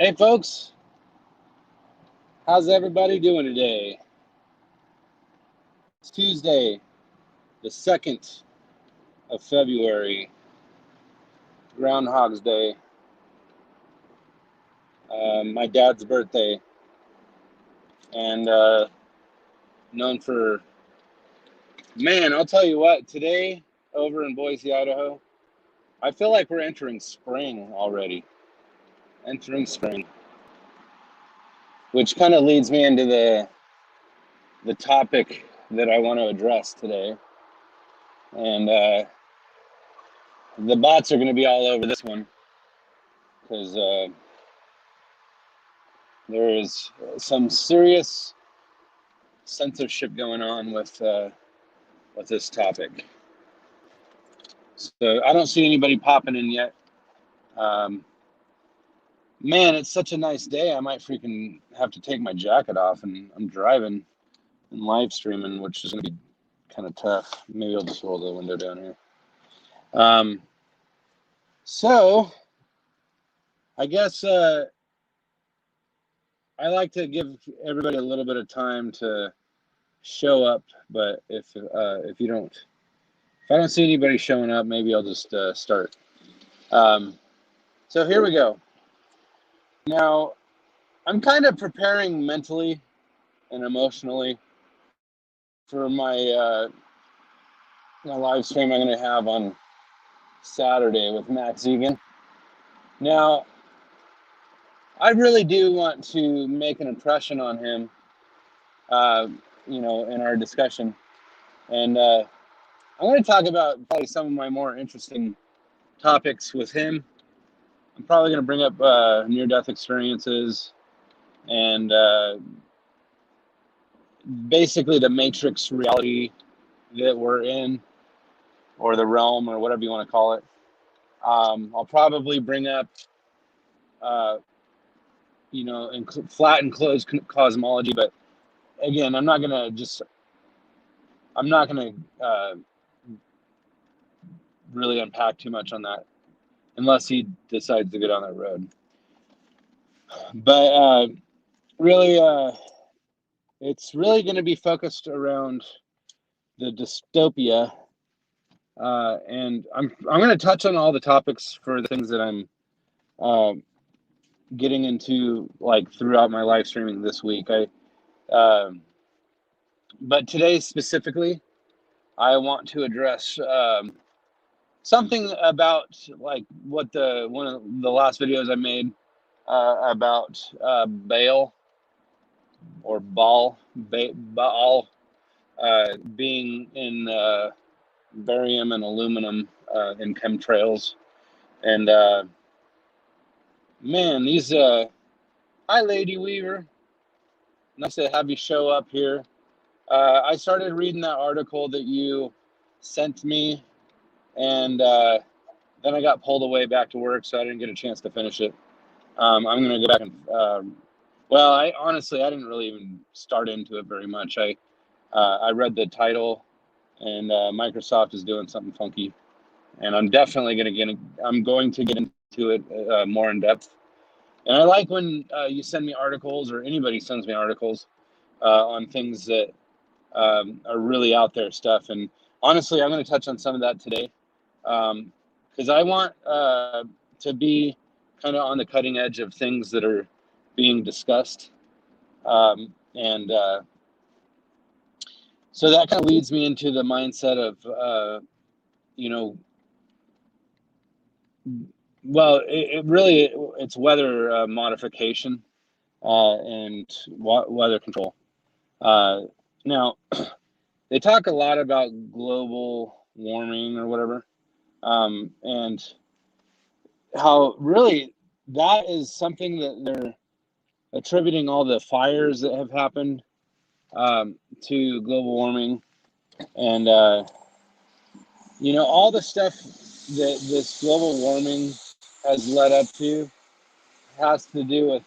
Hey folks, how's everybody doing today? It's Tuesday, the 2nd of February, Groundhog's Day, my dad's birthday, and known for, man, I'll tell you what, today over in Boise, Idaho, I feel like we're entering spring already, which kind of leads me into the topic that I want to address today. And the bots are going to be all over this one because there is some serious censorship going on with this topic. So I don't see anybody popping in yet. Man, it's such a nice day. I might freaking have to take my jacket off, and I'm driving and live streaming, which is going to be kind of tough. Maybe I'll just roll the window down here. So I guess I like to give everybody a little bit of time to show up, but if I don't see anybody showing up, maybe I'll just start. So here we go. Now, I'm kind of preparing mentally and emotionally for my live stream I'm going to have on Saturday with Max Egan. Now, I really do want to make an impression on him, in our discussion. And I'm going to talk about probably some of my more interesting topics with him. I'm probably going to bring up near-death experiences and basically the matrix reality that we're in, or the realm, or whatever you want to call it. I'll probably bring up, flat and closed cosmology, but again, I'm not going to really unpack too much on that unless he decides to go down that road. But really, it's really going to be focused around the dystopia, and I'm going to touch on all the topics for the things that I'm getting into, like, throughout my live streaming this week. But today specifically, I want to address something about, like, what one of the last videos I made about Baal or Baal being in barium and aluminum in chemtrails. And man, these hi Lady Weaver, nice to have you show up here. I started reading that article that you sent me, and then I got pulled away back to work, so I didn't get a chance to finish it. I'm going to go back and I didn't really even start into it very much. I read the title, and Microsoft is doing something funky, and I'm definitely going to get into it more in depth. And I like when you send me articles, or anybody sends me articles on things that are really out there stuff. And honestly, I'm going to touch on some of that today because I want to be kind of on the cutting edge of things that are being discussed. And so that kind of leads me into the mindset of, it's weather modification and weather control. Now, they talk a lot about global warming or whatever, and how really that is something that they're attributing all the fires that have happened to global warming, and all the stuff that this global warming has led up to has to do with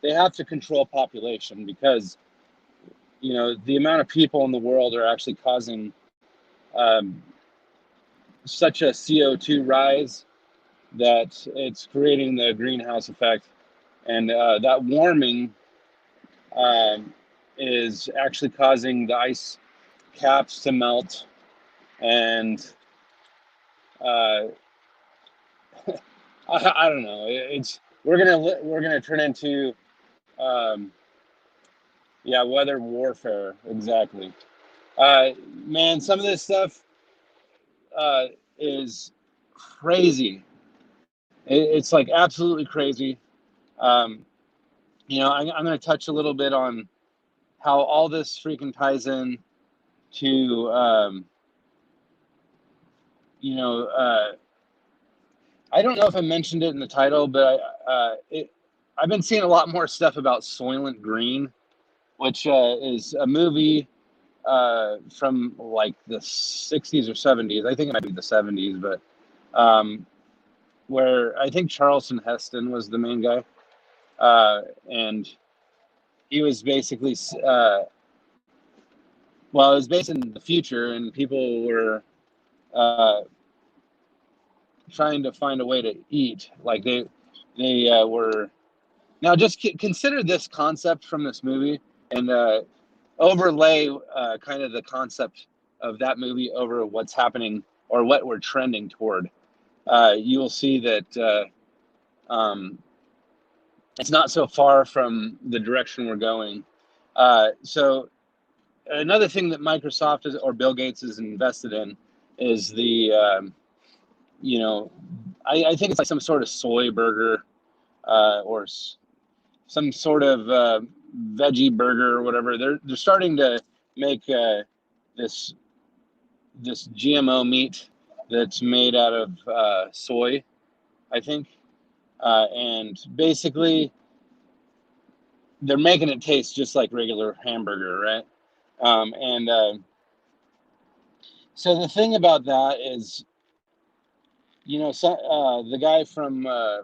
they have to control population, because the amount of people in the world are actually causing such a CO2 rise that it's creating the greenhouse effect, And that warming is actually causing the ice caps to melt, and uh, I don't know. It's we're gonna turn into um, weather warfare, exactly. Man, some of this stuff uh, is crazy. It's like absolutely crazy. Um, I'm going to touch a little bit on how all this freaking ties in to, you know, uh, I don't know if I mentioned it in the title, but I've been seeing a lot more stuff about Soylent Green, which is a movie from like the 60s or 70s. I think it might be the 70s, but um, where I think Charlton Heston was the main guy. And he was basically, well, it was based in the future, and people were uh, trying to find a way to eat. Like they were. Now, just consider this concept from this movie, and overlay kind of the concept of that movie over what's happening or what we're trending toward. You will see that it's not so far from the direction we're going. So another thing that Microsoft is, or Bill Gates is invested in is the, I think it's like some sort of soy burger or some sort of veggie burger or whatever. They're starting to make this GMO meat that's made out of soy, I think, and basically they're making it taste just like regular hamburger, right? And so the thing about that is, the guy from A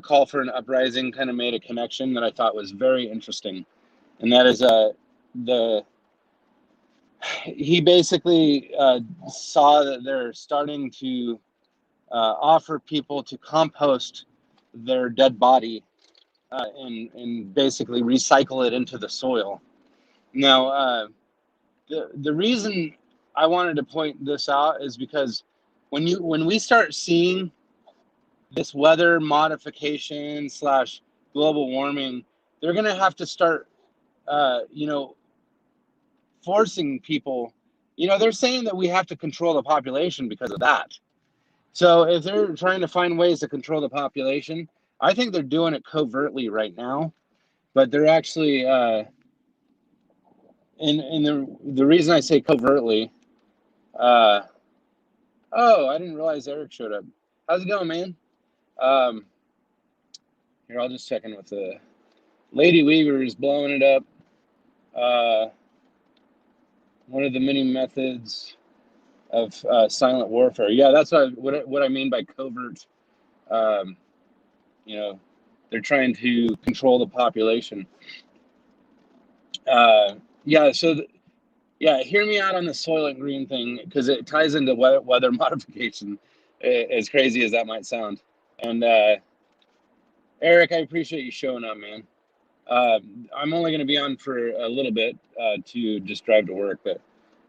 Call for an Uprising kind of made a connection that I thought was very interesting, and that is he basically saw that they're starting to offer people to compost their dead body and basically recycle it into the soil. Now, the reason I wanted to point this out is because when we start seeing this weather modification / global warming, they're going to have to start, forcing people. They're saying that we have to control the population because of that. So if they're trying to find ways to control the population, I think they're doing it covertly right now. But they're actually, and the reason I say covertly, oh, I didn't realize Eric showed up. How's it going, man? Here, I'll just check in with the Lady Weaver is blowing it up. One of the many methods of silent warfare. Yeah, that's what I mean by covert. Um, they're trying to control the population. Yeah, so hear me out on the Soylent Green thing, because it ties into weather modification, as crazy as that might sound. And Eric, I appreciate you showing up, man. I'm only going to be on for a little bit to just drive to work, but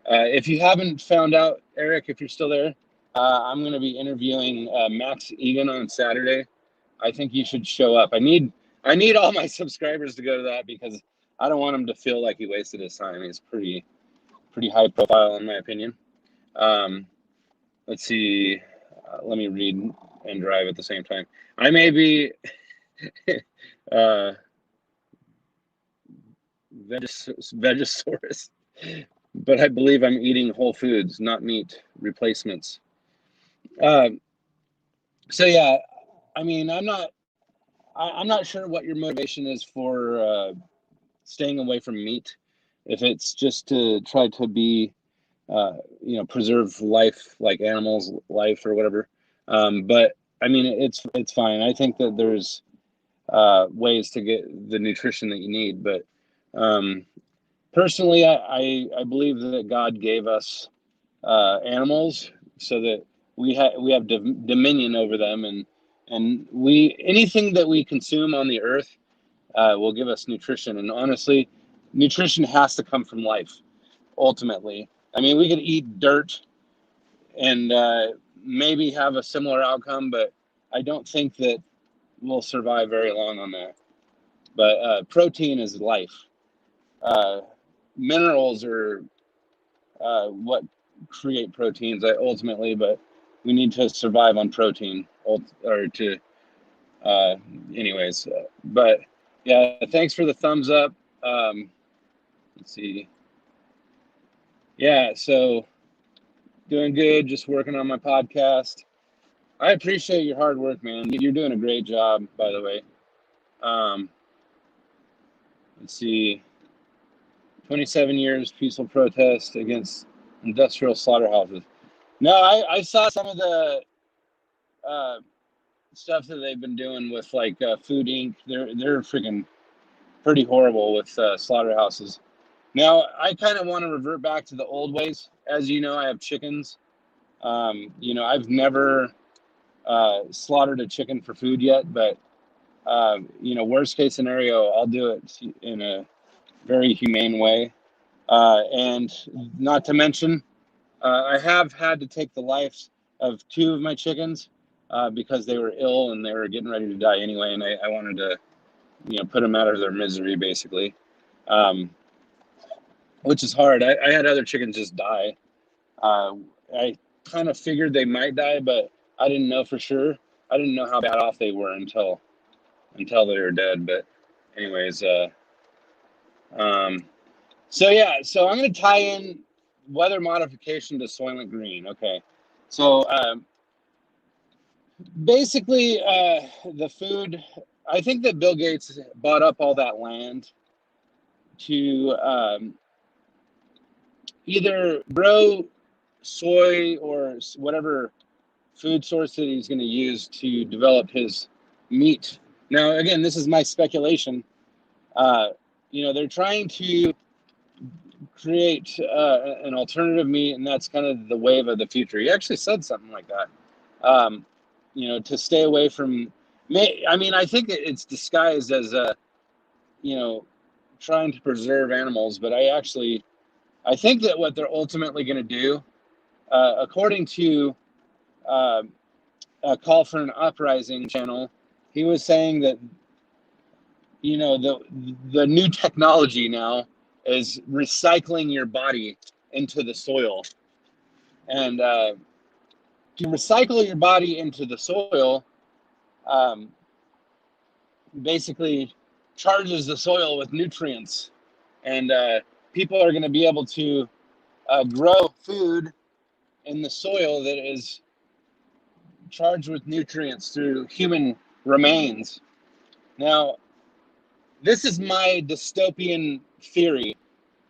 if you haven't found out, Eric, if you're still there, I'm going to be interviewing Max Egan on Saturday. I think you should show up. I need all my subscribers to go to that, because I don't want him to feel like he wasted his time. He's pretty high profile, in my opinion. Let's see. Let me read and drive at the same time. I may be Vegasaurus, but I believe I'm eating whole foods, not meat replacements. So yeah, I mean, I'm not sure what your motivation is for staying away from meat. If it's just to try to be, preserve life, like animals' life or whatever. But I mean, it's fine. I think that there's ways to get the nutrition that you need. But personally, I believe that God gave us animals so that we have dominion over them, and And anything that we consume on the earth will give us nutrition. And honestly, nutrition has to come from life, ultimately. I mean, we could eat dirt and maybe have a similar outcome, but I don't think that we'll survive very long on that. But protein is life. Minerals are what create proteins ultimately, but we need to survive on protein or to uh, anyways. But yeah, thanks for the thumbs up. Let's see. Yeah, so doing good, just working on my podcast. I appreciate your hard work, man. You're doing a great job, by the way. Um, let's see. 27 years peaceful protest against industrial slaughterhouses. No, I saw some of the uh, stuff that they've been doing with like Food Inc. They're freaking pretty horrible with slaughterhouses. Now I kind of want to revert back to the old ways. As you know, I have chickens. I've never slaughtered a chicken for food yet, but worst case scenario, I'll do it in a very humane way. And not to mention, I have had to take the lives of two of my chickens because they were ill and they were getting ready to die anyway, and I wanted to, put them out of their misery, basically, um, which is hard. I had other chickens just die. I kind of figured they might die, but I didn't know for sure. I didn't know how bad off they were until they were dead. But anyways, so yeah, so I'm going to tie in weather modification to Soylent Green. Okay, so basically, the food. I think that Bill Gates bought up all that land to either grow soy or whatever food source that he's going to use to develop his meat. Now, again, this is my speculation. They're trying to create an alternative meat, and that's kind of the wave of the future. He actually said something like that. To stay away from. I think it's disguised as trying to preserve animals, but I think that what they're ultimately going to do, according to a Call for an Uprising channel, he was saying that the new technology now is recycling your body into the soil, and to recycle your body into the soil, um, basically charges the soil with nutrients, and people are going to be able to grow food in the soil that is charged with nutrients through human remains. Now, this is my dystopian theory,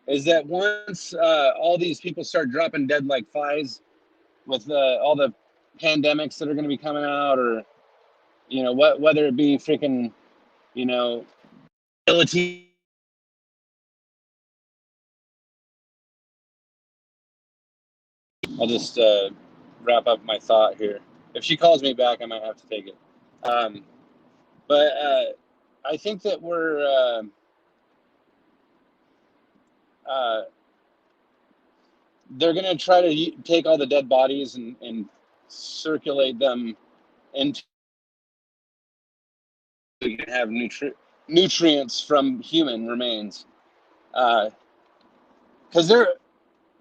is that once all these people start dropping dead like flies with all the pandemics that are going to be coming out, or whether it be freaking ability. I'll just wrap up my thought here. If she calls me back, I might have to take it. But I think that they're going to try to take all the dead bodies and circulate them into, so you can have nutrients from human remains. Because they're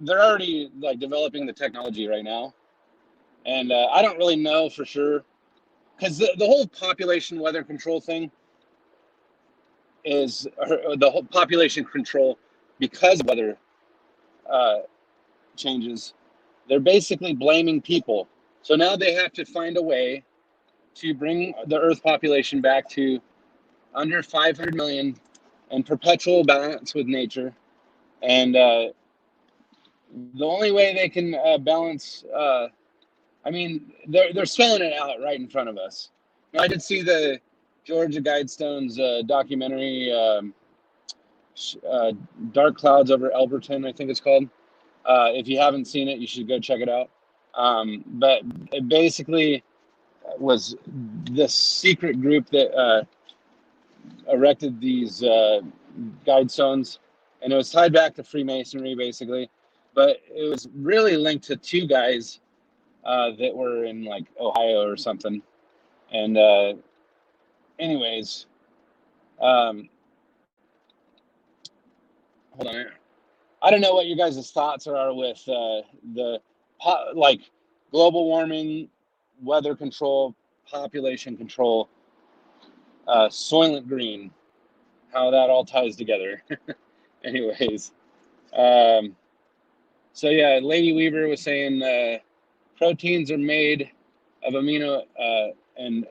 already like developing the technology right now, and I don't really know for sure, because the whole population weather control thing is the whole population control because of weather changes. They're basically blaming people. So now they have to find a way to bring the Earth population back to under 500 million and perpetual balance with nature. And the only way they can balance, they're spelling it out right in front of us. Now, I did see the Georgia Guidestone's documentary, Dark Clouds Over Elberton, I think it's called. If you haven't seen it, you should go check it out. But basically, was this secret group that erected these guide stones, and it was tied back to Freemasonry basically, but it was really linked to two guys that were in like Ohio or something. And anyways, hold on. I don't know what you guys' thoughts are with the like global warming, weather control, population control, Soylent Green, how that all ties together. Anyways, so yeah, Lady Weaver was saying proteins are made of amino and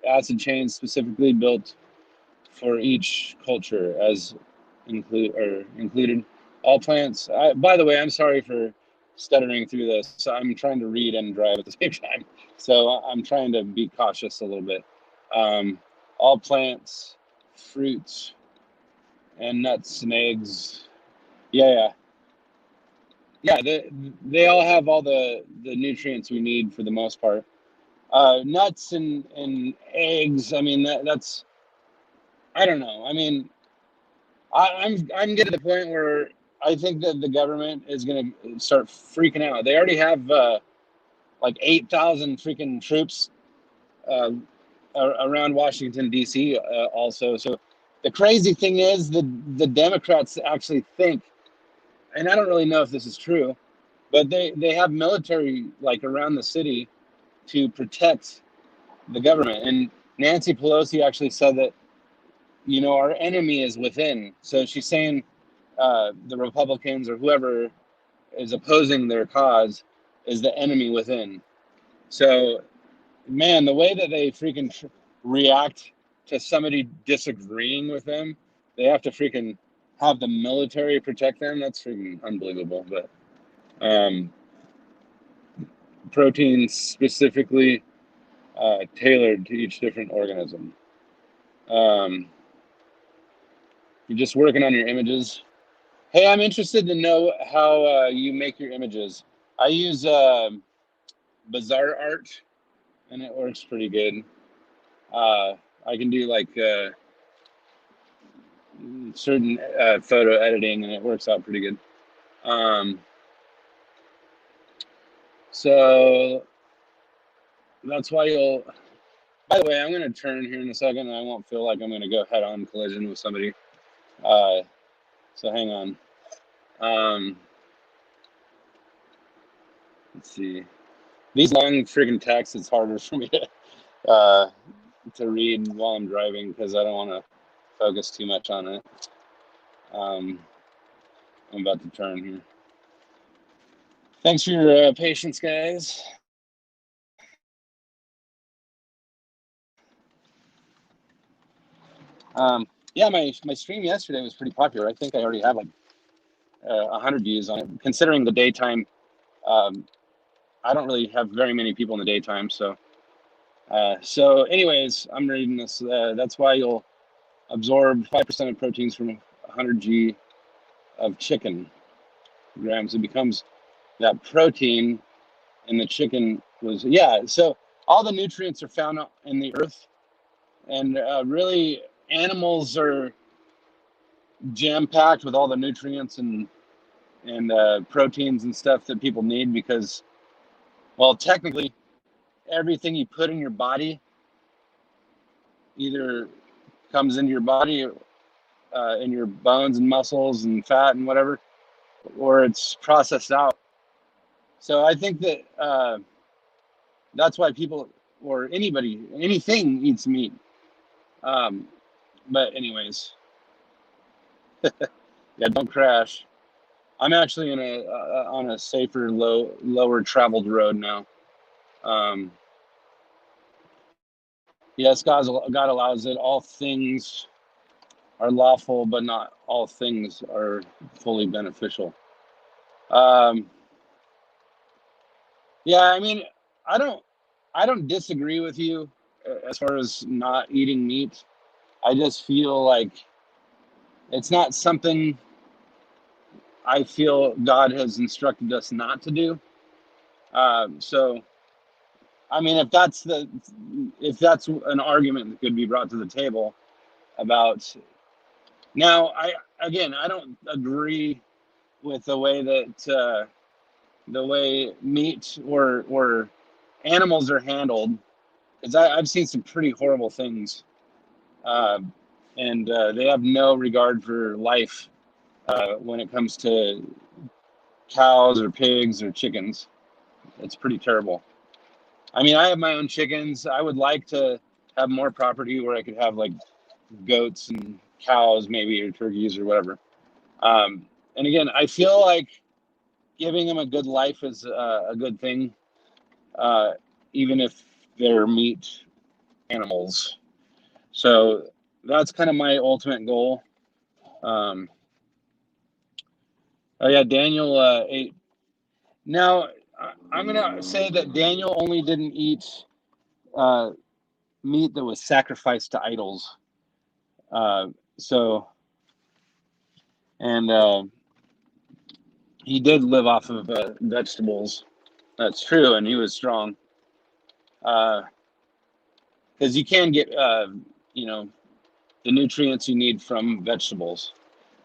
acid chains specifically built for each culture, as included all plants. By the way, I'm sorry for stuttering through this. So I'm trying to read and drive at the same time, so I'm trying to be cautious a little bit. All plants, fruits, and nuts and eggs. Yeah. They all have all the nutrients we need for the most part. Nuts and eggs. I mean, that's, I don't know. I mean, I'm getting to the point where I think that the government is going to start freaking out. They already have like 8,000 freaking troops around Washington D.C. Also. So the crazy thing is the Democrats actually think, and I don't really know if this is true, but they have military like around the city to protect the government. And Nancy Pelosi actually said that, you know, our enemy is within. So she's saying the Republicans or whoever is opposing their cause is the enemy within. So, man, the way that they freaking react to somebody disagreeing with them, they have to freaking have the military protect them. That's freaking unbelievable. But proteins specifically tailored to each different organism. You're just working on your images. Hey, I'm interested to know how you make your images. I use Bizarre Art, and it works pretty good. I can do like certain photo editing, and it works out pretty good. So that's why you'll. By the way, I'm going to turn here in a second, and I won't feel like I'm going to go head-on collision with somebody. So hang on. Let's see. These long friggin' texts, it's harder for me to read while I'm driving because I don't want to focus too much on it. I'm about to turn here. Thanks for your patience, guys. Yeah, my stream yesterday was pretty popular. I think I already have like 100 views on it. Considering the daytime, I don't really have very many people in the daytime. So anyways, I'm reading this. That's why you'll absorb 5% of proteins from 100 g of chicken grams. It becomes that protein in the chicken was, yeah. So all the nutrients are found in the earth, and really animals are jam-packed with all the nutrients and proteins and stuff that people need because, well, technically everything you put in your body either comes into your body in your bones and muscles and fat and whatever, or it's processed out. So I think that that's why people or anything eats meat. But anyways, yeah, don't crash. I'm actually in on a safer, lower traveled road now. Yes, God allows it. All things are lawful, but not all things are fully beneficial. Yeah, I mean, I don't disagree with you as far as not eating meat. I just feel like it's not something I feel God has instructed us not to do. So I mean, if that's an argument that could be brought to the table about now, I don't agree with the way that the way meat or animals are handled, because I've seen some pretty horrible things, uh, and they have no regard for life when it comes to cows or pigs or chickens. It's pretty terrible. I mean, I have my own chickens. I would like to have more property where I could have like goats and cows, maybe, or turkeys or whatever. And again, I feel like giving them a good life is a good thing, uh, even if they're meat animals. So that's kind of my ultimate goal. Oh yeah, Daniel ate. Now I'm gonna say that Daniel only didn't eat uh, meat that was sacrificed to idols. Uh, so and he did live off of vegetables. That's true, and he was strong. Because you can get you know the nutrients you need from vegetables,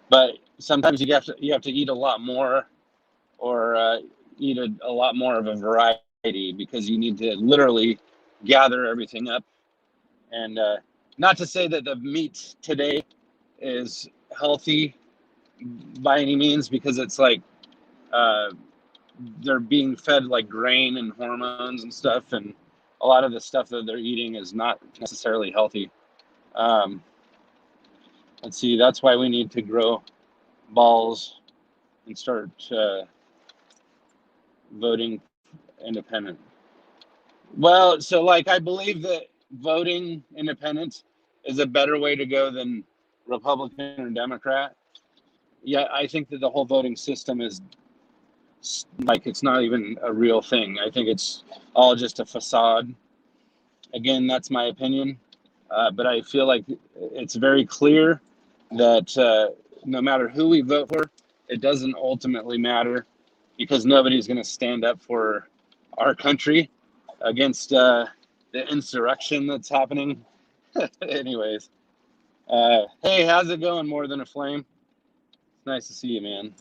but sometimes you have to eat a lot more, or eat a lot more of a variety, because you need to literally gather everything up. And not to say that the meat today is healthy by any means, because it's like uh, they're being fed like grain and hormones and stuff, and a lot of the stuff that they're eating is not necessarily healthy. Um, let's see, that's why we need to grow balls and start voting independent. Well, so like I believe that voting independent is a better way to go than Republican or Democrat. Yeah, I think that the whole voting system is like it's not even a real thing. I think it's all just a facade. Again, that's my opinion, but I feel like it's very clear that no matter who we vote for, it doesn't ultimately matter, because nobody's going to stand up for our country against the insurrection that's happening. Anyways, hey, how's it going, More Than a Flame? It's nice to see you, man.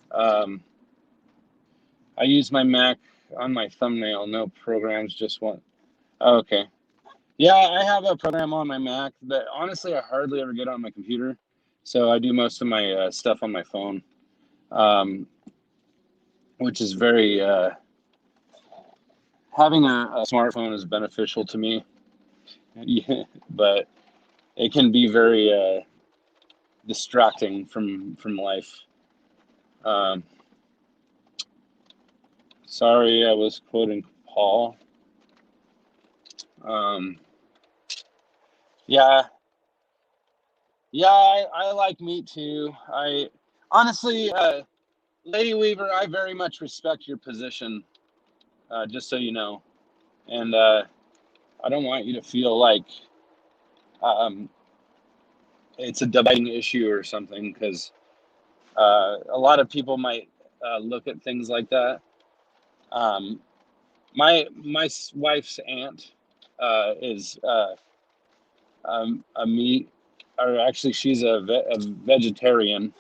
I use my Mac on my thumbnail, no programs, just one. Oh, okay. Yeah, I have a program on my Mac, but honestly, I hardly ever get on my computer. So I do most of my stuff on my phone, um, which is very, having a smartphone is beneficial to me. Yeah, but it can be very distracting from life. Um, sorry, I was quoting Paul. Um, yeah, yeah, I like meat too. I honestly, Lady Weaver, I very much respect your position. Just so you know, and I don't want you to feel like um, it's a debating issue or something, because a lot of people might look at things like that. Um, my wife's aunt is a meat, or actually she's a vegetarian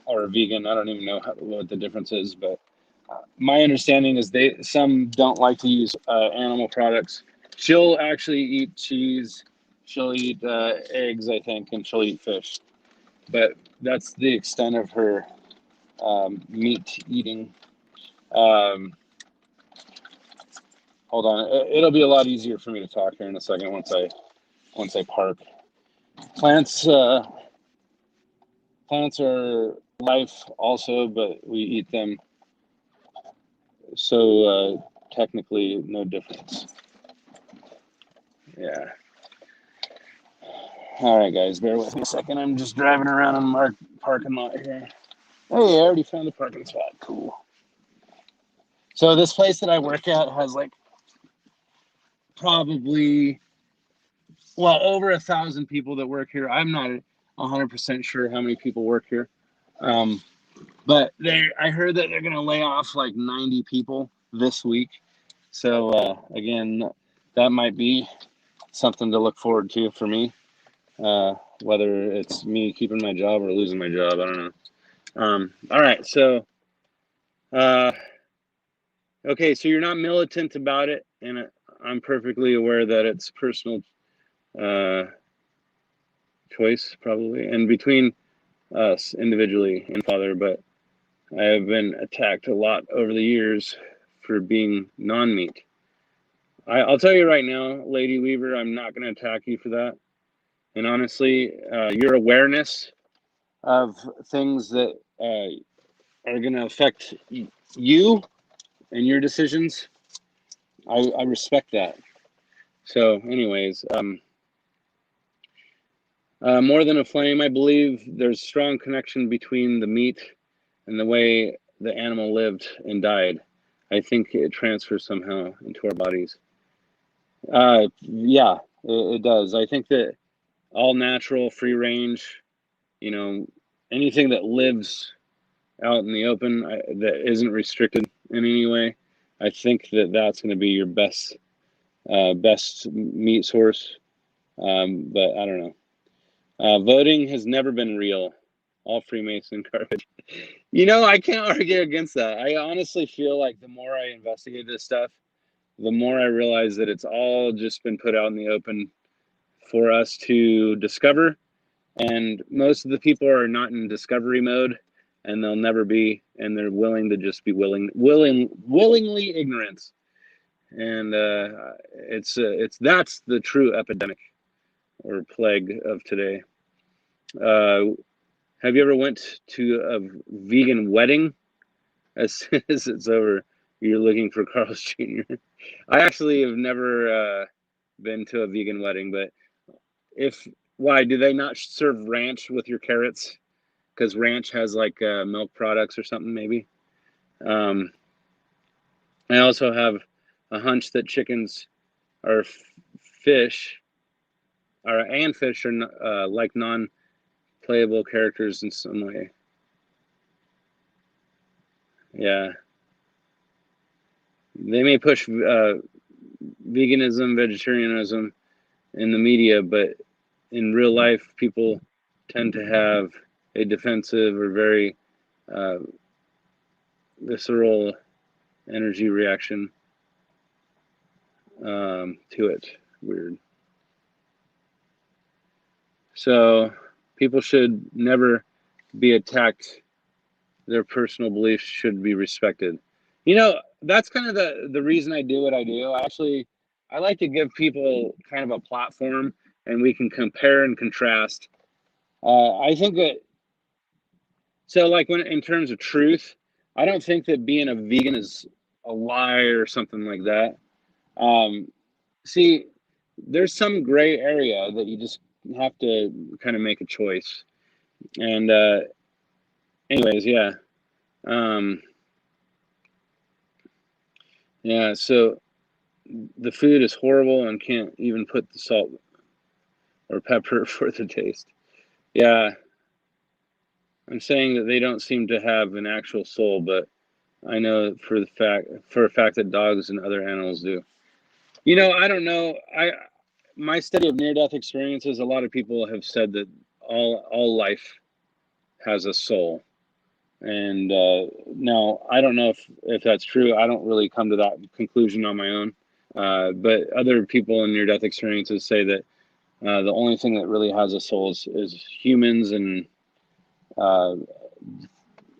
or a vegan. I don't even know what the difference is, but my understanding is some don't like to use animal products. She'll actually eat cheese. She'll eat eggs, I think, and she'll eat fish. But that's the extent of her meat eating. Um, hold on, it'll be a lot easier for me to talk here in a second once I park. Plants plants are life also, but we eat them, so technically no difference. Yeah. All right, guys, bear with me a second. I'm just driving around in the parking lot here. Oh, yeah, I already found a parking spot. Cool. So this place that I work at has like probably, well, over 1,000 people that work here. I'm not 100% sure how many people work here. But I heard that they're going to lay off like 90 people this week. So again, that might be something to look forward to for me. Whether it's me keeping my job or losing my job, I don't know. All right, so okay, so you're not militant about it, and I'm perfectly aware that it's personal choice, probably, and between us individually and Father, but I have been attacked a lot over the years for being non-meat. I'll tell you right now, Lady Weaver, I'm not going to attack you for that. And honestly, your awareness of things that are going to affect you and your decisions, I respect that. So anyways, more than a flame, I believe there's strong connection between the meat and the way the animal lived and died. I think it transfers somehow into our bodies. Yeah, it does. I think that all natural, free range, anything that lives out in the open that isn't restricted in any way, I think that that's going to be your best meat source. But I don't know. Voting has never been real. All Freemason garbage. I can't argue against that. I honestly feel like the more I investigate this stuff, the more I realize that it's all just been put out in the open for us to discover. And most of the people are not in discovery mode, and they'll never be, and they're willing to just be willingly ignorant. And that's the true epidemic or plague of today. Have you ever went to a vegan wedding? As soon as it's over, you're looking for Carl's Jr. I actually have never been to a vegan wedding, but why do they not serve ranch with your carrots? Because ranch has like milk products or something, maybe. I also have a hunch that chickens are fish, and fish are like non-playable characters in some way. Yeah. They may push veganism, vegetarianism in the media, but in real life, people tend to have a defensive or very visceral energy reaction to it. Weird. So people should never be attacked. Their personal beliefs should be respected. That's kind of the reason I do what I do. I like to give people kind of a platform, and we can compare and contrast. I think that, so like when in terms of truth, I don't think that being a vegan is a lie or something like that. See, there's some gray area that you just have to kind of make a choice. And anyways, yeah. Yeah, so the food is horrible and can't even put the salt or pepper for the taste. Yeah, I'm saying that they don't seem to have an actual soul, but I know for a fact that dogs and other animals do. I don't know. My study of near-death experiences, a lot of people have said that all life has a soul. And now I don't know if that's true. I don't really come to that conclusion on my own. But other people in near-death experiences say that the only thing that really has a soul is humans and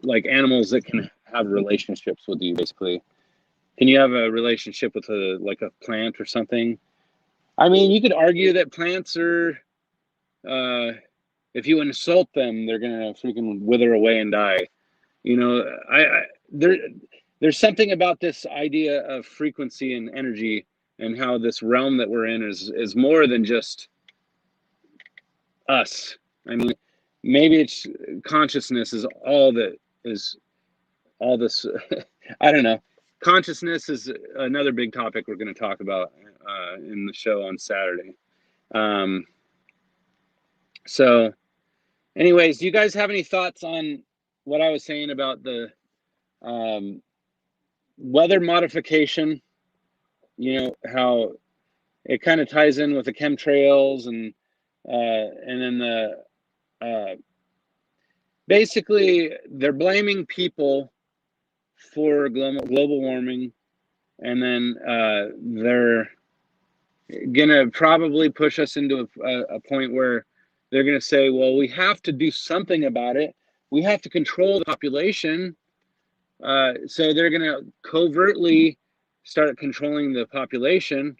like animals that can have relationships with you, basically. Can you have a relationship with like a plant or something? I mean, you could argue that plants are, if you insult them, they're gonna freaking wither away and die. There's something about this idea of frequency and energy, and how this realm that we're in is more than just us. I mean, maybe it's consciousness is all that is all this. I don't know. Consciousness is another big topic we're going to talk about in the show on Saturday. So anyways, do you guys have any thoughts on what I was saying about the weather modification how it kind of ties in with the chemtrails and then the basically they're blaming people for global warming, and then they're gonna probably push us into a point where they're gonna say, well, we have to do something about it. We have to control the population. So they're gonna covertly start controlling the population.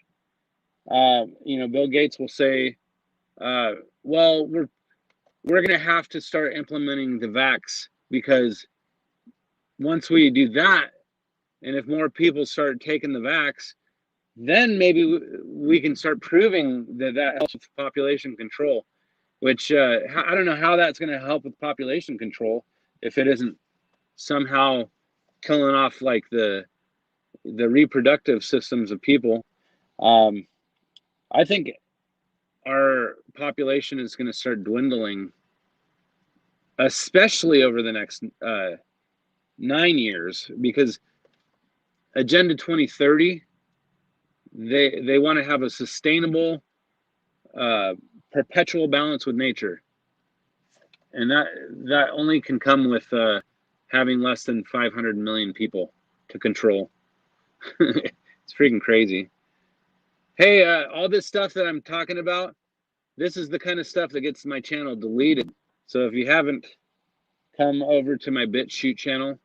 Bill Gates will say, well, we're gonna have to start implementing the vax, because once we do that, and if more people start taking the vax, then maybe we can start proving that helps with population control, which I don't know how that's going to help with population control if it isn't somehow killing off like the reproductive systems of people. I think our population is going to start dwindling, especially over the next 9 years, because Agenda 2030, they want to have a sustainable, perpetual balance with nature, and that only can come with having less than 500 million people to control. It's freaking crazy. Hey, all this stuff that I'm talking about, this is the kind of stuff that gets my channel deleted. So if you haven't come over to my BitChute channel,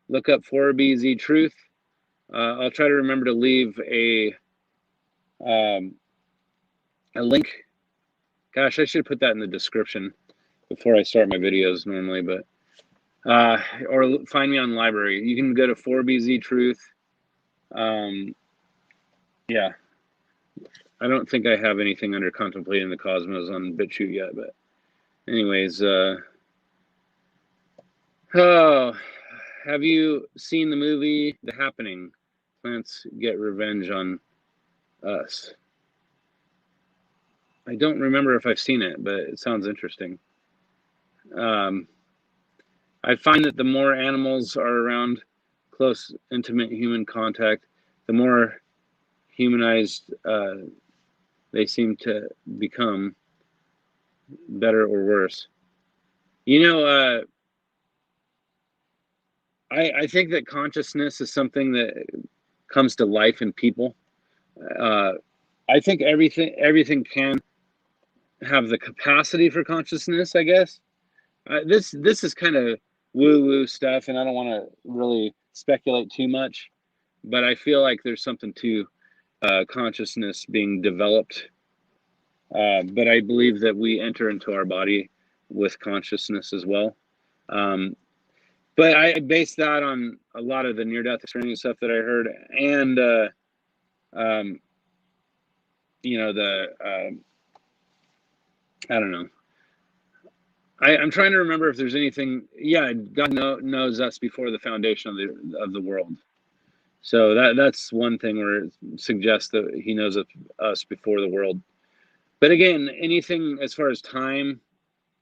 look up 4BZ Truth. I'll try to remember to leave a link. Gosh, I should put that in the description before I start my videos normally, but or find me on library. You can go to 4BZ Truth. Yeah, I don't think I have anything under Contemplating the Cosmos on BitChute yet, but anyways, oh, have you seen the movie The Happening? Plants Get Revenge on Us. I don't remember if I've seen it, but it sounds interesting. I find that the more animals are around close, intimate human contact, the more humanized they seem to become, better or worse. I think that consciousness is something that comes to life in people. I think everything can have the capacity for consciousness, I guess. This is kind of woo-woo stuff, and I don't want to really speculate too much, but I feel like there's something to consciousness being developed. But I believe that we enter into our body with consciousness as well. But I base that on a lot of the near-death experience stuff that I heard, and I don't know. I'm trying to remember if there's anything. Yeah, God knows us before the foundation of the world. So that's one thing where it suggests that He knows of us before the world. But again, anything as far as time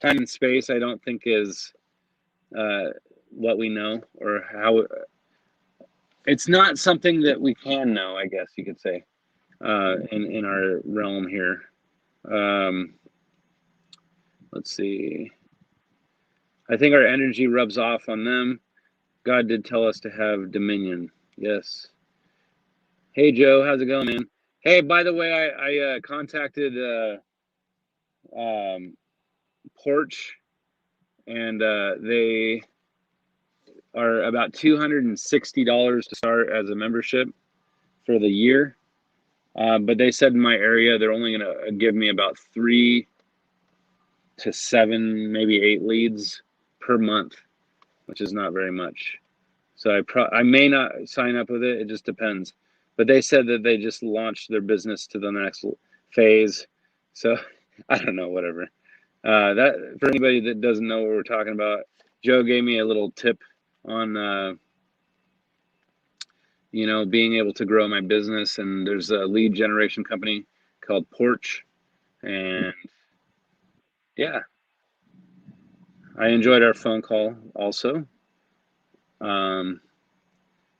and space, I don't think is what we know, or how. It's not something that we can know, I guess you could say, in our realm here. Let's see. I think our energy rubs off on them. God did tell us to have dominion. Yes. Hey, Joe, how's it going, man? Hey, by the way, I contacted Porch, and they are about $260 to start as a membership for the year. But they said in my area, they're only going to give me about 3 to 7, maybe 8 leads per month, which is not very much. So I may not sign up with it. It just depends. But they said that they just launched their business to the next phase. So I don't know, whatever. That for anybody that doesn't know what we're talking about, Joe gave me a little tip on being able to grow my business. And there's a lead generation company called Porch. And yeah, I enjoyed our phone call also.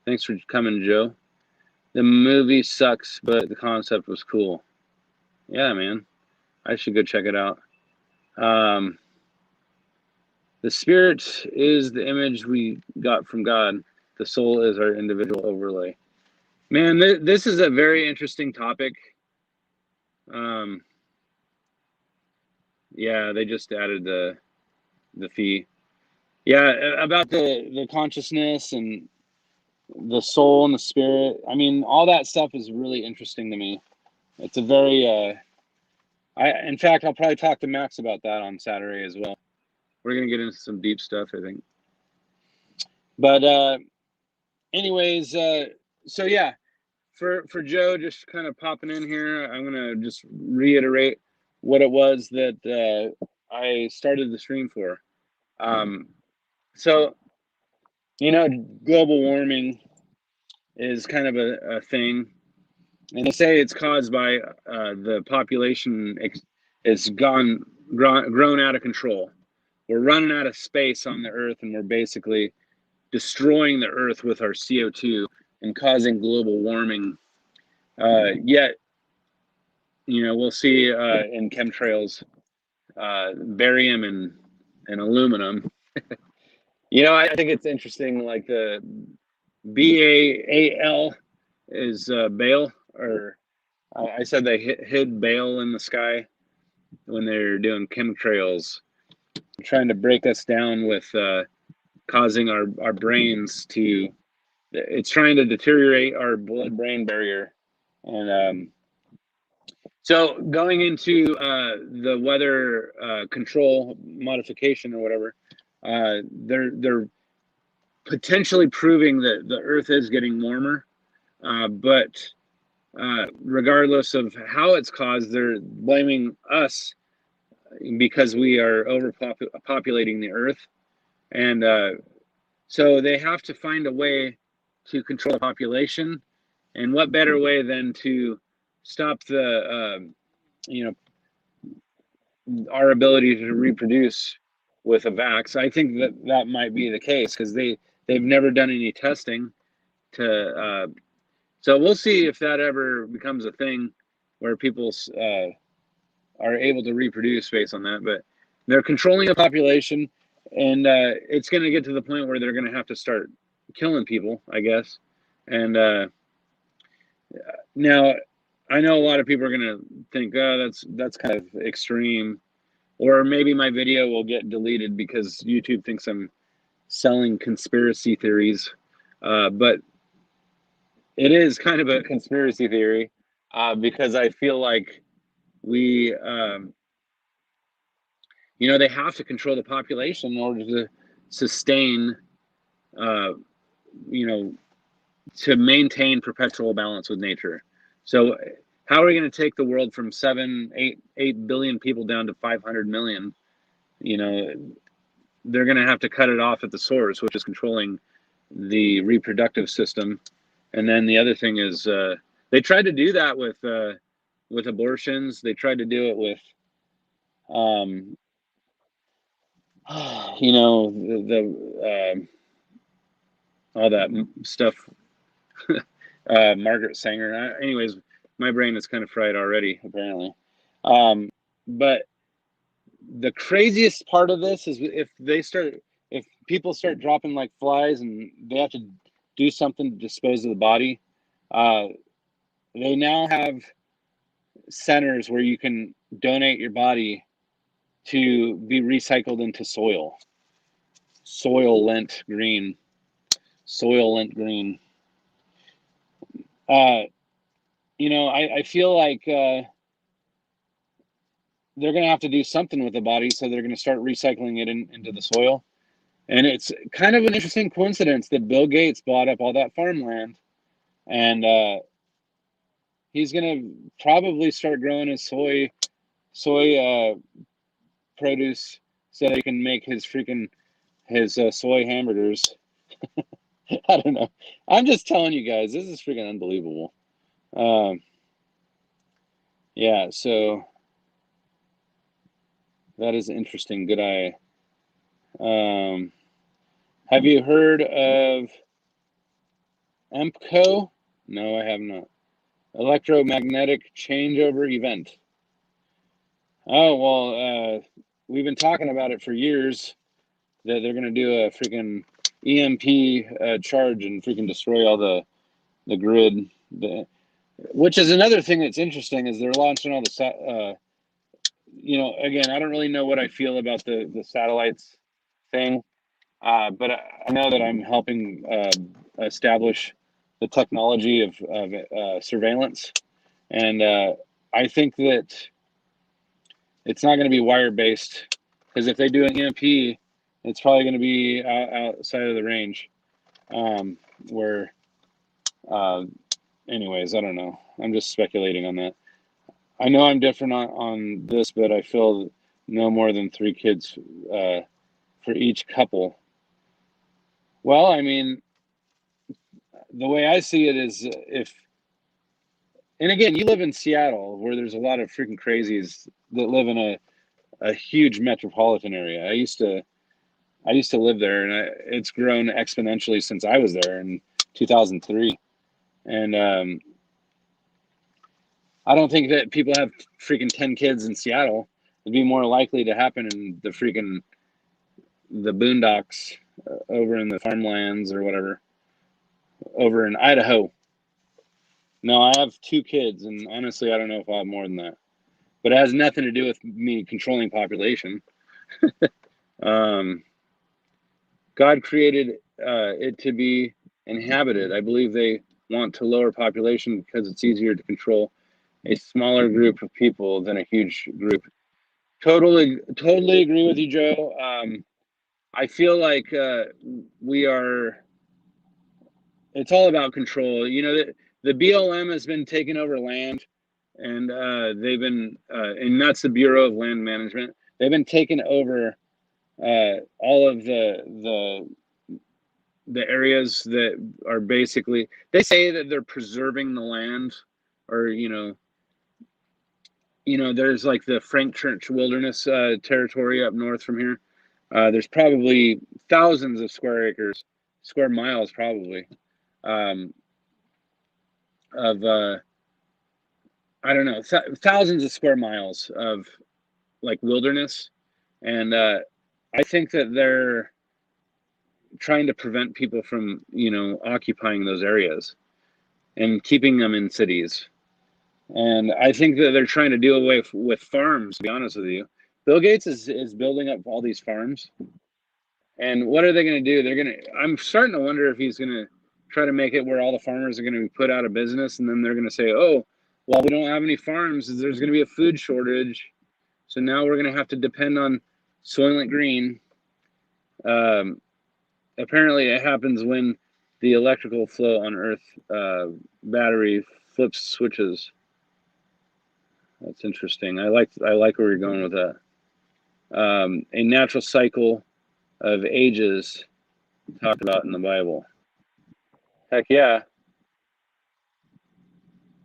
Thanks for coming, Joe. The movie sucks, but the concept was cool. Yeah, man. I should go check it out. The spirit is the image we got from God. The soul is our individual overlay. Man, this is a very interesting topic. Yeah, they just added the fee. Yeah, about the consciousness and the soul and the spirit. I mean, all that stuff is really interesting to me. It's a very in fact, I'll probably talk to Max about that on Saturday as well. We're gonna get into some deep stuff, I think. But anyways, so yeah, for Joe, just kind of popping in here, I'm gonna just reiterate what it was that I started the stream for. So global warming is kind of a thing, and they say it's caused by the population is grown out of control. We're running out of space on the Earth, and we're basically destroying the Earth with our CO2 and causing global warming. Yet, we'll see in chemtrails, barium and aluminum. I think it's interesting. Like the BAAL is Bale, or I said they hid Bale in the sky when they're doing chemtrails, trying to break us down with causing our brains to. It's trying to deteriorate our blood-brain barrier, and so going into the weather control modification or whatever, they're potentially proving that the Earth is getting warmer, but regardless of how it's caused, they're blaming us because we are overpopulating the Earth, and so they have to find a way to control the population. And what better way than to stop our ability to reproduce with a vax? I think that might be the case because they've never done any testing to. So we'll see if that ever becomes a thing where people are able to reproduce based on that. But they're controlling the population, and it's going to get to the point where they're going to have to start killing people, I guess. And now, I know a lot of people are going to think, oh, that's kind of extreme, or maybe my video will get deleted because YouTube thinks I'm selling conspiracy theories. But it is kind of a conspiracy theory because I feel like we, they have to control the population in order to sustain, to maintain perpetual balance with nature. So how are we going to take the world from 8 billion people down to 500 million? They're going to have to cut it off at the source, which is controlling the reproductive system. And then the other thing is they tried to do that with abortions. They tried to do it with the all that stuff. Margaret Sanger. Anyways, my brain is kind of fried already, apparently. But the craziest part of this is if people start dropping like flies and they have to do something to dispose of the body, they now have centers where you can donate your body to be recycled into soil. Soylent Green. I feel like they're going to have to do something with the body, so they're going to start recycling it into the soil. And it's kind of an interesting coincidence that Bill Gates bought up all that farmland, and he's going to probably start growing his soy produce so that he can make his soy hamburgers. I don't know. I'm just telling you guys, this is freaking unbelievable. Yeah, so that is interesting. Good eye. Have you heard of EMPCO? No, I have not. Electromagnetic changeover event. Oh, well, we've been talking about it for years, that they're going to do a freaking EMP charge and freaking destroy all the grid. Which is another thing that's interesting, is they're launching all the again, I don't really know what I feel about the satellites thing, but I know that I'm helping establish the technology of surveillance, and I think that it's not going to be wire based, because if they do an EMP, it's probably going to be outside of the range, where anyways, I don't know. I'm just speculating on that. I know I'm different on this, but I feel no more than 3 kids for each couple. Well, I mean, the way I see it is, and again, you live in Seattle, where there's a lot of freaking crazies that live in a huge metropolitan area. I used to live there, and it's grown exponentially since I was there in 2003. And I don't think that people have freaking 10 kids in Seattle. It'd be more likely to happen in the boondocks, over in the farmlands or whatever, over in Idaho. No, I have 2 kids, and honestly, I don't know if I'll have more than that. But it has nothing to do with me controlling population. God created it to be inhabited. I believe they want to lower population because it's easier to control a smaller group of people than a huge group. Totally agree with you, Joe. I feel like we are. It's all about control. The BLM has been taking over land, and they've been, and that's the Bureau of Land Management. They've been taking over all of the areas that are basically. They say that they're preserving the land, or there's like the Frank Church Wilderness territory up north from here. There's probably thousands of square miles, probably, of I don't know, thousands of square miles of like wilderness, and I think that they're trying to prevent people from occupying those areas and keeping them in cities. And I think that they're trying to do away with farms, to be honest with you. Bill Gates is building up all these farms. And what are they going to do? I'm starting to wonder if he's going to try to make it where all the farmers are going to be put out of business. And then they're going to say, oh, well, we don't have any farms. There's going to be a food shortage. So now we're going to have to depend on Soylent Green. Apparently it happens when the electrical flow on Earth battery flips switches. That's interesting. I like where you're going with that. A natural cycle of ages talked about in the Bible. Heck yeah.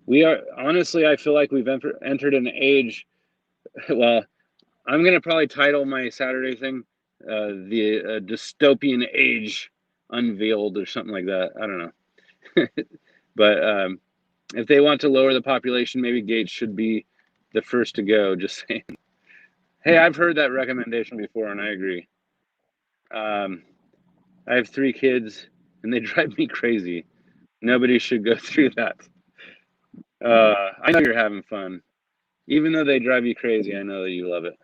We are, honestly, I feel like we've entered an age. Well, I'm going to probably title my Saturday thing the dystopian age unveiled, or something like that. I don't know. But if they want to lower the population, maybe Gates should be the first to go. Just saying. Hey, I've heard that recommendation before, and I agree. I have 3 kids, and they drive me crazy. Nobody should go through that. I know you're having fun. Even though they drive you crazy, I know that you love it.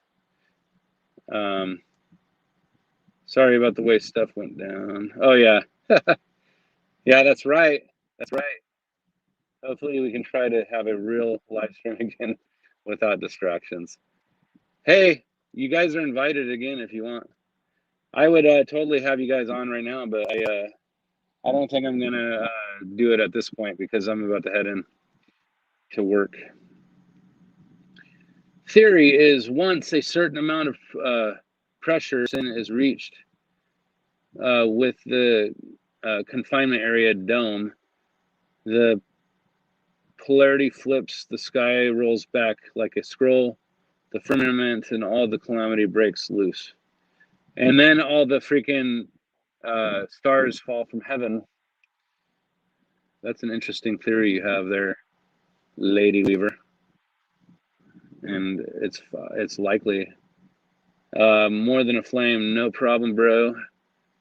Sorry about the way stuff went down. Oh, yeah. Yeah, that's right. That's right. Hopefully we can try to have a real live stream again without distractions. Hey, you guys are invited again if you want. I would totally have you guys on right now, but I don't think I'm going to do it at this point, because I'm about to head in to work. Theory is, once a certain amount of pressure is reached with the confinement area dome, the polarity flips, the sky rolls back like a scroll, the firmament and all the calamity breaks loose. And then all the freaking stars fall from heaven. That's an interesting theory you have there, Lady Weaver. And it's likely. More than a flame, no problem, bro.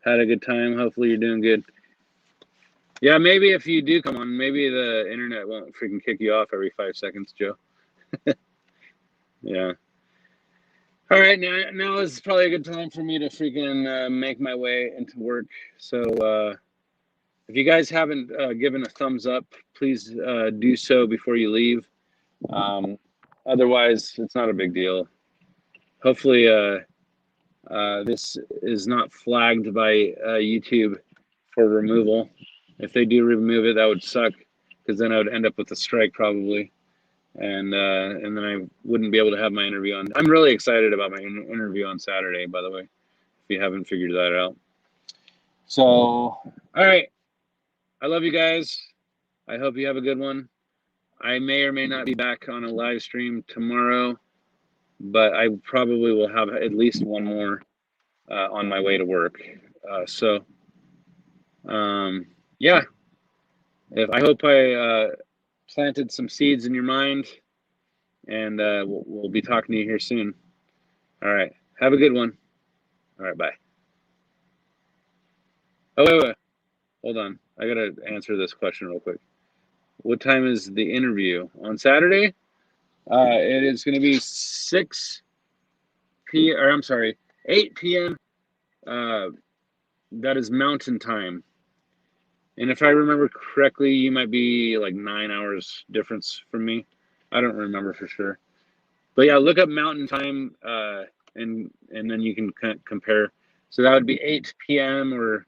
Had a good time. Hopefully you're doing good. Yeah, maybe if you do come on, maybe the internet won't freaking kick you off every 5 seconds, Joe. Yeah. All right, now is probably a good time for me to freaking make my way into work. So if you guys haven't given a thumbs up, please do so before you leave. Otherwise, it's not a big deal. Hopefully, this is not flagged by YouTube for removal. If they do remove it, that would suck, because then I would end up with a strike probably, and then I wouldn't be able to have my interview on. I'm really excited about my interview on Saturday, by the way, if you haven't figured that out. So, all right, I love you guys. I hope you have a good one. I may or may not be back on a live stream tomorrow, but I probably will have at least one more on my way to work. Yeah, I hope I planted some seeds in your mind, and we'll be talking to you here soon. All right, have a good one. All right, bye. Oh, wait. Hold on. I got to answer this question real quick. What time is the interview? On Saturday? It is going to be 8 p.m. That is Mountain Time. And if I remember correctly, you might be like 9 hours difference from me. I don't remember for sure. But yeah, look up Mountain Time, and then you can compare. So that would be 8 p.m. or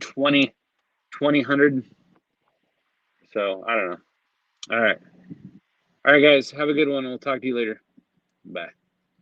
2000. So I don't know. All right, guys, have a good one. We'll talk to you later. Bye.